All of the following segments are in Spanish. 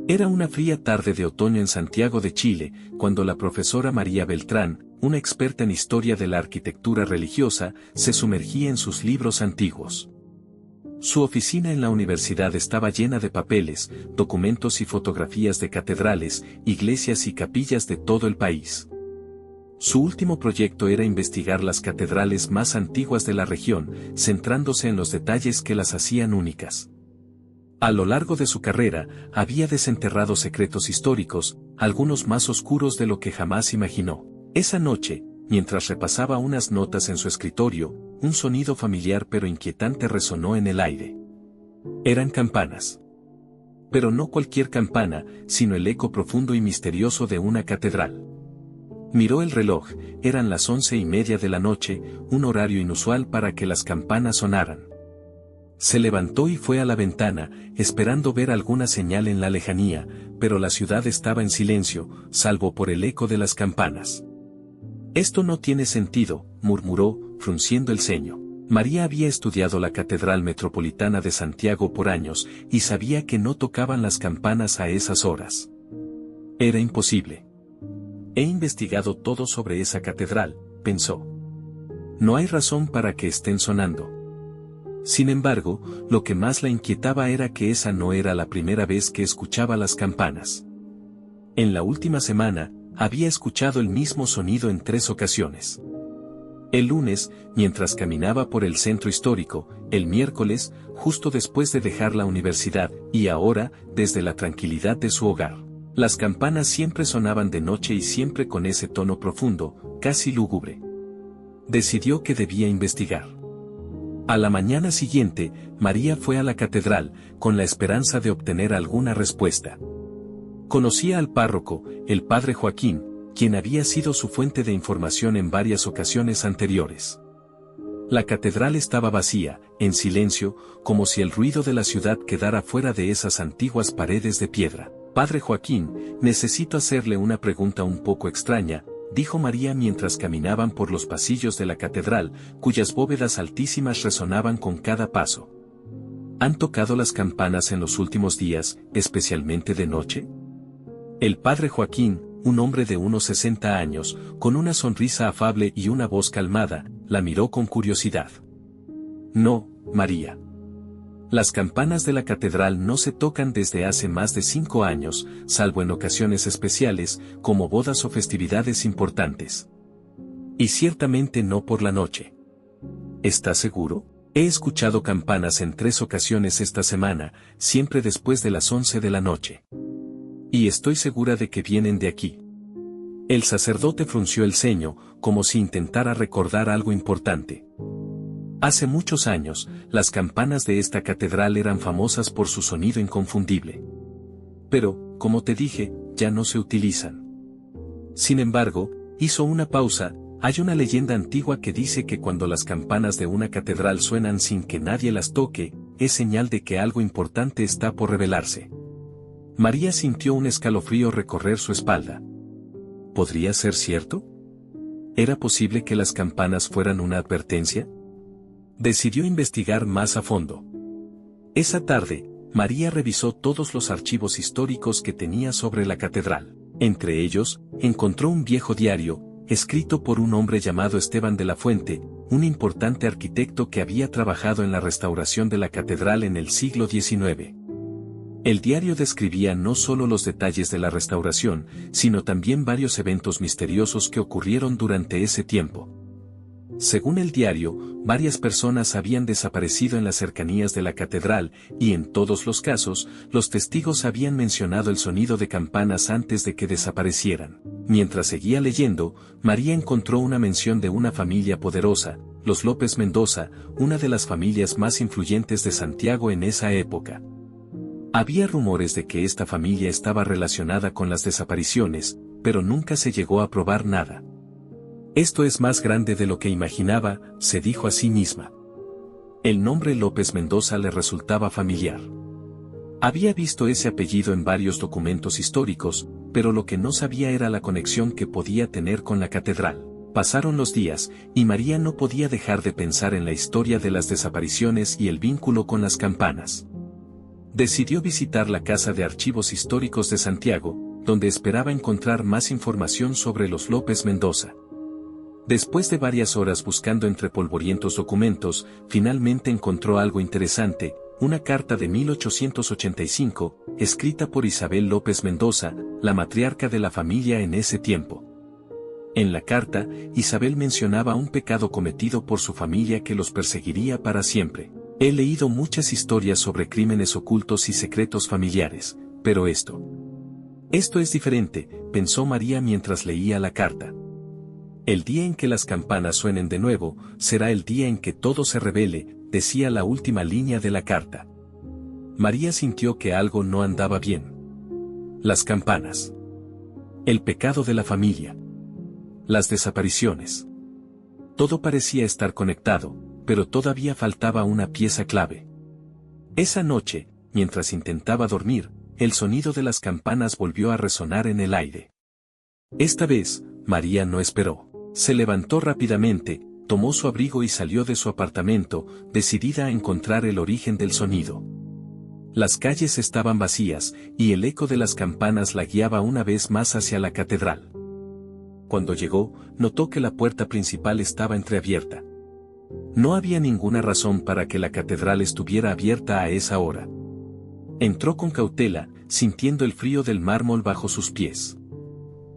Era una fría tarde de otoño en Santiago de Chile, cuando la profesora María Beltrán, una experta en historia de la arquitectura religiosa, se sumergía en sus libros antiguos. Su oficina en la universidad estaba llena de papeles, documentos y fotografías de catedrales, iglesias y capillas de todo el país. Su último proyecto era investigar las catedrales más antiguas de la región, centrándose en los detalles que las hacían únicas. A lo largo de su carrera, había desenterrado secretos históricos, algunos más oscuros de lo que jamás imaginó. Esa noche, mientras repasaba unas notas en su escritorio, un sonido familiar pero inquietante resonó en el aire. Eran campanas. Pero no cualquier campana, sino el eco profundo y misterioso de una catedral. Miró el reloj, eran las 11:30 de la noche, un horario inusual para que las campanas sonaran. Se levantó y fue a la ventana, esperando ver alguna señal en la lejanía, pero la ciudad estaba en silencio, salvo por el eco de las campanas. «Esto no tiene sentido», murmuró, frunciendo el ceño. María había estudiado la Catedral Metropolitana de Santiago por años, y sabía que no tocaban las campanas a esas horas. Era imposible. He investigado todo sobre esa catedral, pensó. No hay razón para que estén sonando. Sin embargo, lo que más la inquietaba era que esa no era la primera vez que escuchaba las campanas. En la última semana, había escuchado el mismo sonido en 3 ocasiones. El lunes, mientras caminaba por el centro histórico, el miércoles, justo después de dejar la universidad, y ahora, desde la tranquilidad de su hogar. Las campanas siempre sonaban de noche y siempre con ese tono profundo, casi lúgubre. Decidió que debía investigar. A la mañana siguiente, María fue a la catedral, con la esperanza de obtener alguna respuesta. Conocía al párroco, el padre Joaquín, quien había sido su fuente de información en varias ocasiones anteriores. La catedral estaba vacía, en silencio, como si el ruido de la ciudad quedara fuera de esas antiguas paredes de piedra. «Padre Joaquín, necesito hacerle una pregunta un poco extraña», dijo María mientras caminaban por los pasillos de la catedral, cuyas bóvedas altísimas resonaban con cada paso. ¿Han tocado las campanas en los últimos días, especialmente de noche? El padre Joaquín, un hombre de unos 60 años, con una sonrisa afable y una voz calmada, la miró con curiosidad. «No, María. Las campanas de la catedral no se tocan desde hace más de 5 años, salvo en ocasiones especiales, como bodas o festividades importantes. Y ciertamente no por la noche». ¿Está seguro? He escuchado campanas en 3 ocasiones esta semana, siempre después de las 11 de la noche. Y estoy segura de que vienen de aquí. El sacerdote frunció el ceño, como si intentara recordar algo importante. Hace muchos años, las campanas de esta catedral eran famosas por su sonido inconfundible. Pero, como te dije, ya no se utilizan. Sin embargo, hizo una pausa, hay una leyenda antigua que dice que cuando las campanas de una catedral suenan sin que nadie las toque, es señal de que algo importante está por revelarse. María sintió un escalofrío recorrer su espalda. ¿Podría ser cierto? ¿Era posible que las campanas fueran una advertencia? Decidió investigar más a fondo. Esa tarde, María revisó todos los archivos históricos que tenía sobre la catedral. Entre ellos, encontró un viejo diario, escrito por un hombre llamado Esteban de la Fuente, un importante arquitecto que había trabajado en la restauración de la catedral en el siglo XIX. El diario describía no solo los detalles de la restauración, sino también varios eventos misteriosos que ocurrieron durante ese tiempo. Según el diario, varias personas habían desaparecido en las cercanías de la catedral, y en todos los casos, los testigos habían mencionado el sonido de campanas antes de que desaparecieran. Mientras seguía leyendo, María encontró una mención de una familia poderosa, los López Mendoza, una de las familias más influyentes de Santiago en esa época. Había rumores de que esta familia estaba relacionada con las desapariciones, pero nunca se llegó a probar nada. Esto es más grande de lo que imaginaba, se dijo a sí misma. El nombre López Mendoza le resultaba familiar. Había visto ese apellido en varios documentos históricos, pero lo que no sabía era la conexión que podía tener con la catedral. Pasaron los días, y María no podía dejar de pensar en la historia de las desapariciones y el vínculo con las campanas. Decidió visitar la Casa de Archivos Históricos de Santiago, donde esperaba encontrar más información sobre los López Mendoza. Después de varias horas buscando entre polvorientos documentos, finalmente encontró algo interesante, una carta de 1885, escrita por Isabel López Mendoza, la matriarca de la familia en ese tiempo. En la carta, Isabel mencionaba un pecado cometido por su familia que los perseguiría para siempre. He leído muchas historias sobre crímenes ocultos y secretos familiares, pero esto es diferente, pensó María mientras leía la carta. El día en que las campanas suenen de nuevo, será el día en que todo se revele, decía la última línea de la carta. María sintió que algo no andaba bien. Las campanas. El pecado de la familia. Las desapariciones. Todo parecía estar conectado, pero todavía faltaba una pieza clave. Esa noche, mientras intentaba dormir, el sonido de las campanas volvió a resonar en el aire. Esta vez, María no esperó. Se levantó rápidamente, tomó su abrigo y salió de su apartamento, decidida a encontrar el origen del sonido. Las calles estaban vacías, y el eco de las campanas la guiaba una vez más hacia la catedral. Cuando llegó, notó que la puerta principal estaba entreabierta. No había ninguna razón para que la catedral estuviera abierta a esa hora. Entró con cautela, sintiendo el frío del mármol bajo sus pies.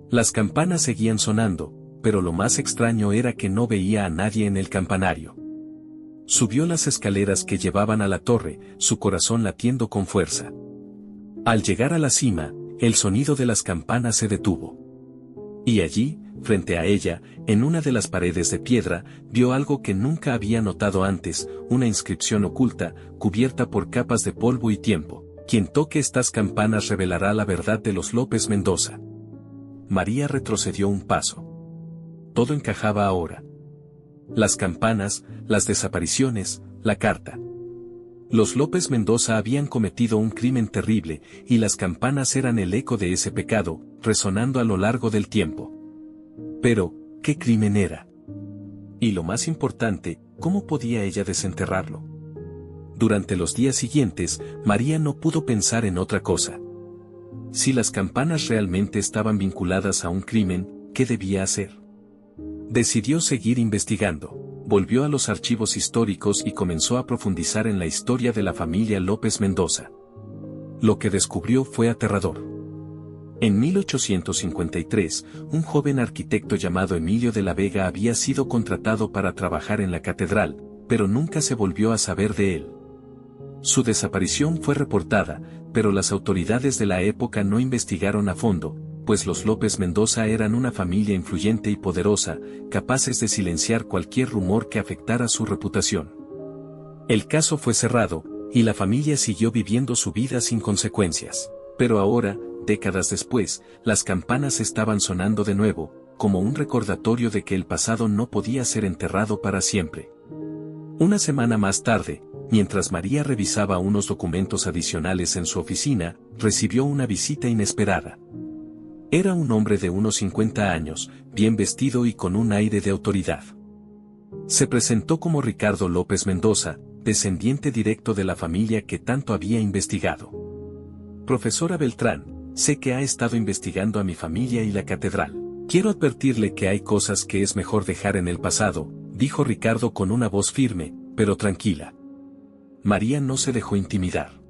Las campanas seguían sonando, pero lo más extraño era que no veía a nadie en el campanario. Subió las escaleras que llevaban a la torre, su corazón latiendo con fuerza. Al llegar a la cima, el sonido de las campanas se detuvo. Y allí, frente a ella, en una de las paredes de piedra, vio algo que nunca había notado antes, una inscripción oculta, cubierta por capas de polvo y tiempo. Quien toque estas campanas revelará la verdad de los López Mendoza. María retrocedió un paso. Todo encajaba ahora. Las campanas, las desapariciones, la carta. Los López Mendoza habían cometido un crimen terrible, y las campanas eran el eco de ese pecado, resonando a lo largo del tiempo. Pero, ¿qué crimen era? Y lo más importante, ¿cómo podía ella desenterrarlo? Durante los días siguientes, María no pudo pensar en otra cosa. Si las campanas realmente estaban vinculadas a un crimen, ¿qué debía hacer? Decidió seguir investigando. Volvió a los archivos históricos y comenzó a profundizar en la historia de la familia López Mendoza. Lo que descubrió fue aterrador. En 1853, un joven arquitecto llamado Emilio de la Vega había sido contratado para trabajar en la catedral, pero nunca se volvió a saber de él. Su desaparición fue reportada, pero las autoridades de la época no investigaron a fondo, pues los López Mendoza eran una familia influyente y poderosa, capaces de silenciar cualquier rumor que afectara su reputación. El caso fue cerrado, y la familia siguió viviendo su vida sin consecuencias. Pero ahora, décadas después, las campanas estaban sonando de nuevo, como un recordatorio de que el pasado no podía ser enterrado para siempre. Una semana más tarde, mientras María revisaba unos documentos adicionales en su oficina, recibió una visita inesperada. Era un hombre de unos 50 años, bien vestido y con un aire de autoridad. Se presentó como Ricardo López Mendoza, descendiente directo de la familia que tanto había investigado. Profesora Beltrán, sé que ha estado investigando a mi familia y la catedral. Quiero advertirle que hay cosas que es mejor dejar en el pasado, dijo Ricardo con una voz firme, pero tranquila. María no se dejó intimidar.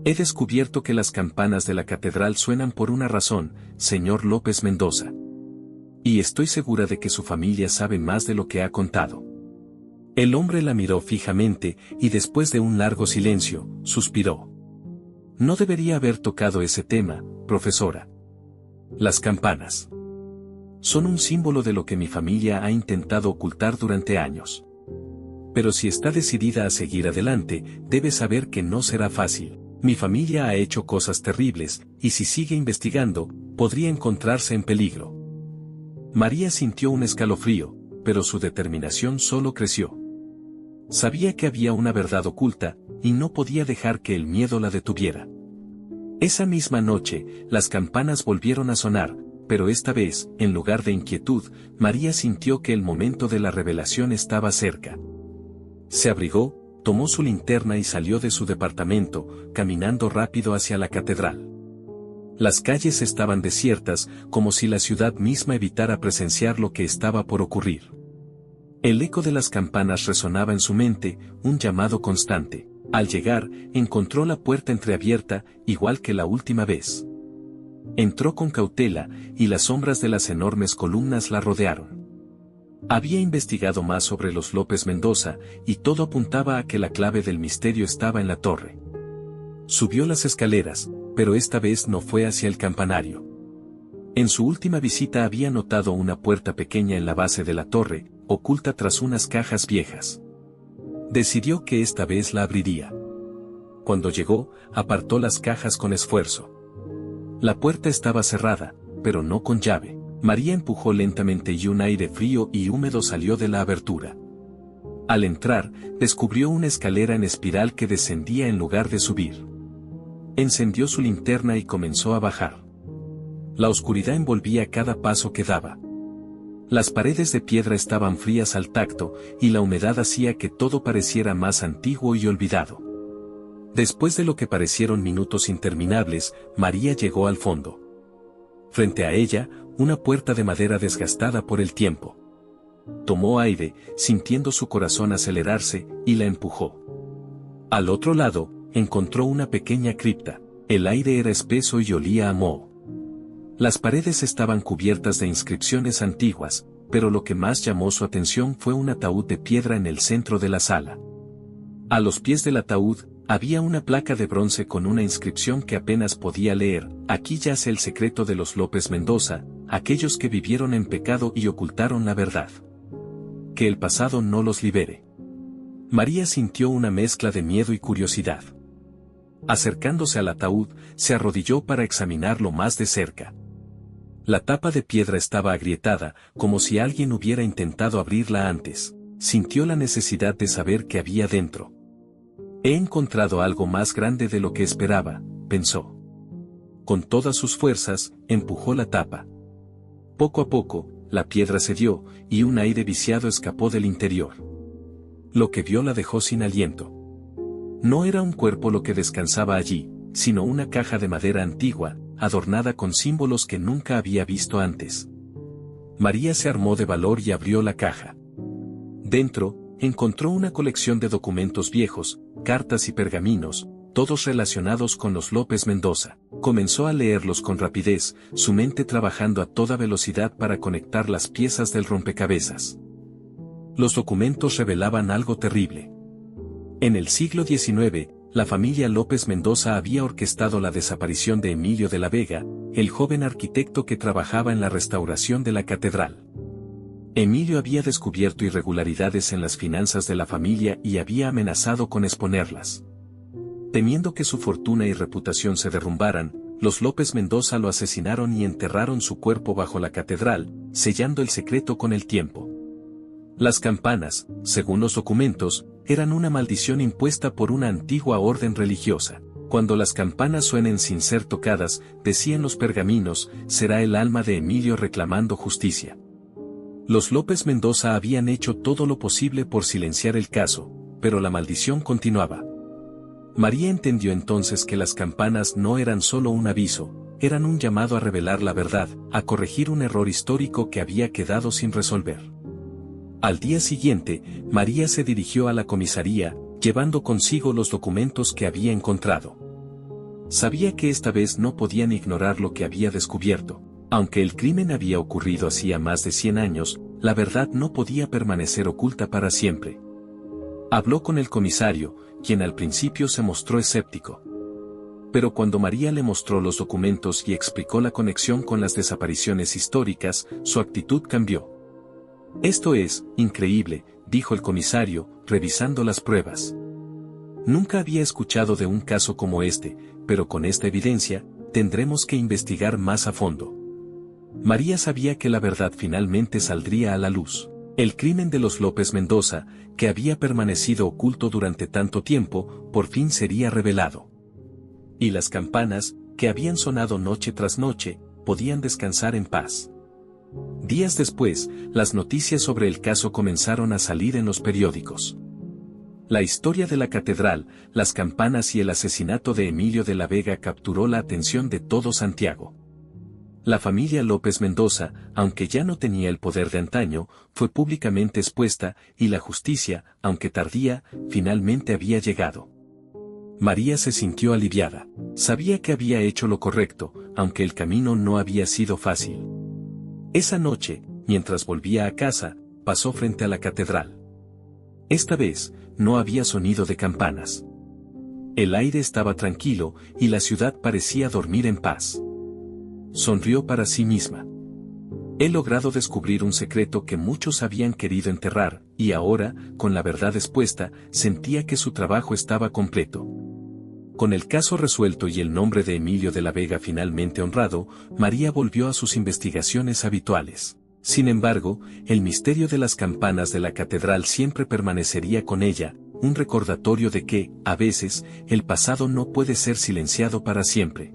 He descubierto que las campanas de la catedral suenan por una razón, señor López Mendoza. Y estoy segura de que su familia sabe más de lo que ha contado. El hombre la miró fijamente, y después de un largo silencio, suspiró. No debería haber tocado ese tema, profesora. Las campanas son un símbolo de lo que mi familia ha intentado ocultar durante años. Pero si está decidida a seguir adelante, debe saber que no será fácil. Mi familia ha hecho cosas terribles, y si sigue investigando, podría encontrarse en peligro. María sintió un escalofrío, pero su determinación solo creció. Sabía que había una verdad oculta, y no podía dejar que el miedo la detuviera. Esa misma noche, las campanas volvieron a sonar, pero esta vez, en lugar de inquietud, María sintió que el momento de la revelación estaba cerca. Se abrigó, tomó su linterna y salió de su departamento, caminando rápido hacia la catedral. Las calles estaban desiertas, como si la ciudad misma evitara presenciar lo que estaba por ocurrir. El eco de las campanas resonaba en su mente, un llamado constante. Al llegar, encontró la puerta entreabierta, igual que la última vez. Entró con cautela, y las sombras de las enormes columnas la rodearon. Había investigado más sobre los López Mendoza, y todo apuntaba a que la clave del misterio estaba en la torre. Subió las escaleras, pero esta vez no fue hacia el campanario. En su última visita había notado una puerta pequeña en la base de la torre, oculta tras unas cajas viejas. Decidió que esta vez la abriría. Cuando llegó, apartó las cajas con esfuerzo. La puerta estaba cerrada, pero no con llave. María empujó lentamente y un aire frío y húmedo salió de la abertura. Al entrar, descubrió una escalera en espiral que descendía en lugar de subir. Encendió su linterna y comenzó a bajar. La oscuridad envolvía cada paso que daba. Las paredes de piedra estaban frías al tacto, y la humedad hacía que todo pareciera más antiguo y olvidado. Después de lo que parecieron minutos interminables, María llegó al fondo. Frente a ella, una puerta de madera desgastada por el tiempo. Tomó aire, sintiendo su corazón acelerarse, y la empujó. Al otro lado, encontró una pequeña cripta. El aire era espeso y olía a moho. Las paredes estaban cubiertas de inscripciones antiguas, pero lo que más llamó su atención fue un ataúd de piedra en el centro de la sala. A los pies del ataúd, había una placa de bronce con una inscripción que apenas podía leer: aquí yace el secreto de los López Mendoza, aquellos que vivieron en pecado y ocultaron la verdad. Que el pasado no los libere. María sintió una mezcla de miedo y curiosidad. Acercándose al ataúd, se arrodilló para examinarlo más de cerca. La tapa de piedra estaba agrietada, como si alguien hubiera intentado abrirla antes. Sintió la necesidad de saber qué había dentro. He encontrado algo más grande de lo que esperaba, pensó. Con todas sus fuerzas, empujó la tapa. Poco a poco, la piedra cedió, y un aire viciado escapó del interior. Lo que vio la dejó sin aliento. No era un cuerpo lo que descansaba allí, sino una caja de madera antigua, adornada con símbolos que nunca había visto antes. María se armó de valor y abrió la caja. Dentro, encontró una colección de documentos viejos, cartas y pergaminos, todos relacionados con los López Mendoza. Comenzó a leerlos con rapidez, su mente trabajando a toda velocidad para conectar las piezas del rompecabezas. Los documentos revelaban algo terrible. En el siglo XIX, la familia López Mendoza había orquestado la desaparición de Emilio de la Vega, el joven arquitecto que trabajaba en la restauración de la catedral. Emilio había descubierto irregularidades en las finanzas de la familia y había amenazado con exponerlas. Temiendo que su fortuna y reputación se derrumbaran, los López Mendoza lo asesinaron y enterraron su cuerpo bajo la catedral, sellando el secreto con el tiempo. Las campanas, según los documentos, eran una maldición impuesta por una antigua orden religiosa. Cuando las campanas suenen sin ser tocadas, decían los pergaminos, será el alma de Emilio reclamando justicia. Los López Mendoza habían hecho todo lo posible por silenciar el caso, pero la maldición continuaba. María entendió entonces que las campanas no eran solo un aviso, eran un llamado a revelar la verdad, a corregir un error histórico que había quedado sin resolver. Al día siguiente, María se dirigió a la comisaría, llevando consigo los documentos que había encontrado. Sabía que esta vez no podían ignorar lo que había descubierto. Aunque el crimen había ocurrido hacía más de 100 años, la verdad no podía permanecer oculta para siempre. Habló con el comisario, quien al principio se mostró escéptico. Pero cuando María le mostró los documentos y explicó la conexión con las desapariciones históricas, su actitud cambió. Esto es increíble, dijo el comisario, revisando las pruebas. Nunca había escuchado de un caso como este, pero con esta evidencia, tendremos que investigar más a fondo. María sabía que la verdad finalmente saldría a la luz. El crimen de los López Mendoza, que había permanecido oculto durante tanto tiempo, por fin sería revelado. Y las campanas, que habían sonado noche tras noche, podían descansar en paz. Días después, las noticias sobre el caso comenzaron a salir en los periódicos. La historia de la catedral, las campanas y el asesinato de Emilio de la Vega capturó la atención de todo Santiago. La familia López Mendoza, aunque ya no tenía el poder de antaño, fue públicamente expuesta, y la justicia, aunque tardía, finalmente había llegado. María se sintió aliviada. Sabía que había hecho lo correcto, aunque el camino no había sido fácil. Esa noche, mientras volvía a casa, pasó frente a la catedral. Esta vez, no había sonido de campanas. El aire estaba tranquilo, y la ciudad parecía dormir en paz. Sonrió para sí misma. He logrado descubrir un secreto que muchos habían querido enterrar, y ahora, con la verdad expuesta, sentía que su trabajo estaba completo. Con el caso resuelto y el nombre de Emilio de la Vega finalmente honrado, María volvió a sus investigaciones habituales. Sin embargo, el misterio de las campanas de la catedral siempre permanecería con ella, un recordatorio de que, a veces, el pasado no puede ser silenciado para siempre.